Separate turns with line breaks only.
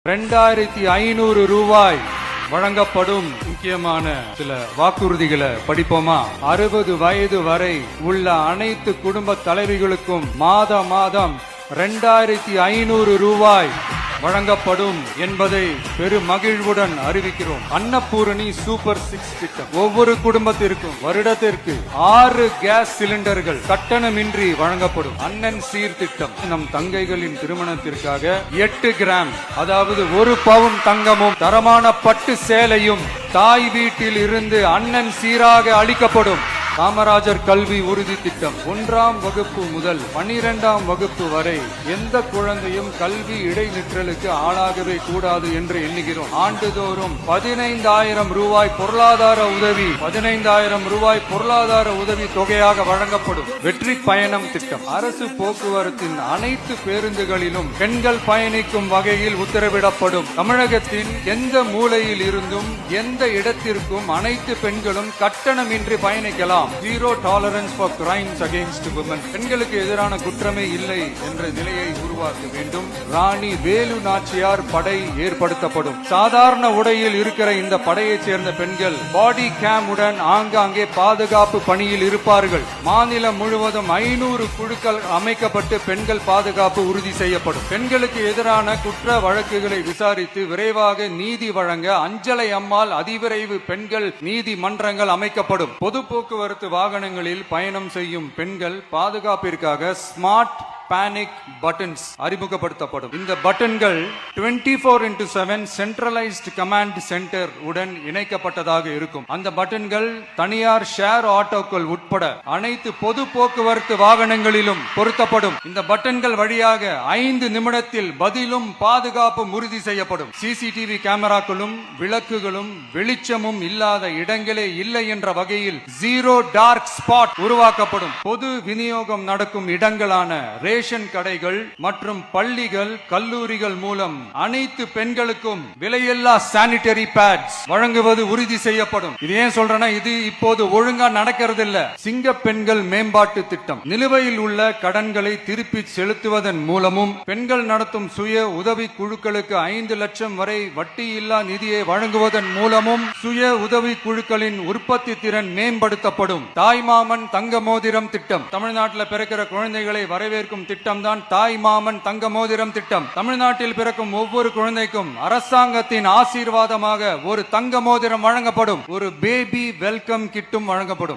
2500 ரூபாய் வழங்கப்படும். முக்கியமான சில வாக்குறுதிகளை படிப்போமா? 60 வயது வரை உள்ள அனைத்து குடும்ப தலைவிகளுக்கும் மாதம் 2500 ரூபாய் வழங்கப்படும் என்பதை பெரும் மகிழ்வுடன் அறிவிக்கிறோம். அன்னபூரணி சூப்பர் 6 திட்டம் ஒவ்வொரு குடும்பத்திற்கும் வருடத்திற்கு 6 கேஸ் சிலிண்டர்கள் கட்டணமின்றி வழங்கப்படும். அண்ணன் சீர் திட்டம் நம் தங்கைகளின் திருமணத்திற்காக 8 கிராம் அதாவது 1 பவுன் தங்கமும் தரமான பட்டு சேலையும் தாய் வீட்டில் இருந்து அண்ணன் சீராக அளிக்கப்படும். காமராஜர் கல்வி உறுதி திட்டம் 1ஆம் வகுப்பு முதல் 12ஆம் வகுப்பு வரை எந்த குழந்தையும் கல்வி இடைநிற்றலுக்கு ஆளாகவே கூடாது என்று எண்ணுகிறோம். ஆண்டுதோறும் 15,000 ரூபாய் பொருளாதார உதவி 15,000 ரூபாய் பொருளாதார உதவி தொகையாக வழங்கப்படும். வெற்றி பயணம் திட்டம் அரசு போக்குவரத்தின் அனைத்து பேருந்துகளிலும் பெண்கள் பயணிக்கும் வகையில் உத்தரவிடப்படும். தமிழகத்தின் எந்த மூலையில் இருந்தும் எந்த இடத்திற்கும் அனைத்து பெண்களும் கட்டணமின்றி பயணிக்கலாம். Zero tolerance for crimes against women. பெண்களுக்கு எதிரான குற்றமே இல்லை என்ற நிலையை உருவாக்க வேண்டும். ராணி வேலு நாச்சியார் படை ஏற்படுத்தப்படும். சாதாரண உடையில் இருக்கிற இந்த படையைச் சேர்ந்த பெண்கள் பாடி கேம் உடன் ஆங்காங்கே பாதுகாப்பு பணியில் இருப்பார்கள். மாநிலம் முழுவதும் 500 குழுக்கள் அமைக்கப்பட்டு பெண்கள் பாதுகாப்பு உறுதி செய்யப்படும். பெண்களுக்கு எதிரான குற்ற வழக்குகளை விசாரித்து விரைவாக நீதி வழங்க அஞ்சலை அம்மாள் அதிவிரைவு பெண்கள் நீதிமன்றங்கள் அமைக்கப்படும். பொது போக்குவரத்து வாகனங்களில் பயணம் செய்யும் பெண்கள் பாதுகாப்பிற்காக ஸ்மார்ட் பேனிக் பட்டன்ஸ் அறிமுகப்படுத்தப்படும். இந்த பட்டன்கள் 24/7 சென்ட்ரலைஸ்ட் கமாண்ட் சென்டர் உடன் இணைக்கப்பட்டதாக இருக்கும். அந்த பட்டன்கள் தனியார் ஷேர் ஆட்டோக்கள் உட்பட அனைத்து பொது போக்குவரத்து வாகனங்களிலும் பொருத்தப்படும். இந்த பட்டன்கள் வழியாக 5 நிமிடத்தில் பதிலும் பாதுகாப்பும் உறுதி செய்யப்படும். சிசிடிவி கேமராக்களும் விளக்குகளும் வெளிச்சமும் இல்லாத இடங்களே இல்லை என்ற வகையில் ஜீரோ டார்க் ஸ்பாட் உருவாக்கப்படும். பொது விநியோகம் நடக்கும் இடங்களான ரேஷன் கடைகள் மற்றும் பள்ளிகள் கல்லூரிகள் மூலம் அனைத்து பெண்களுக்கும் விலையில்லா சானிட்டரி பேட்ஸ் வழங்குவது உறுதி செய்யப்படும். இது ஏன் சொல்றேன்னா இது இப்போது ஒழுங்கா நடக்கிறது இல்ல. சிங்க பெண்கள் மேம்பாட்டு திட்டம் நிலுவையில் உள்ள கடன்களை திருப்பி செலுத்துவதன் மூலமும் பெண்கள் நடத்தும் சுய உதவி குழுக்களுக்கு 5 லட்சம் வரை வட்டியில்லா நிதியை வழங்குவதன் மூலமும் சுய உதவி குழுக்களின் உற்பத்தி திறன் மேம்படுத்தப்படும். தாய்மாமன் தங்க மோதிரம் திட்டம் தமிழ்நாட்டில் பிறக்கிற குழந்தைகளை வரவேற்கும் திட்டம் தான் தாய் மாமன் தங்க மோதிரம் திட்டம். தமிழ்நாட்டில் பிறக்கும் ஒவ்வொரு குழந்தைக்கும் அரசாங்கத்தின் ஆசீர்வாதமாக ஒரு தங்க மோதிரம் வழங்கப்படும். ஒரு பேபி வெல்கம் கிட்டும் வழங்கப்படும்.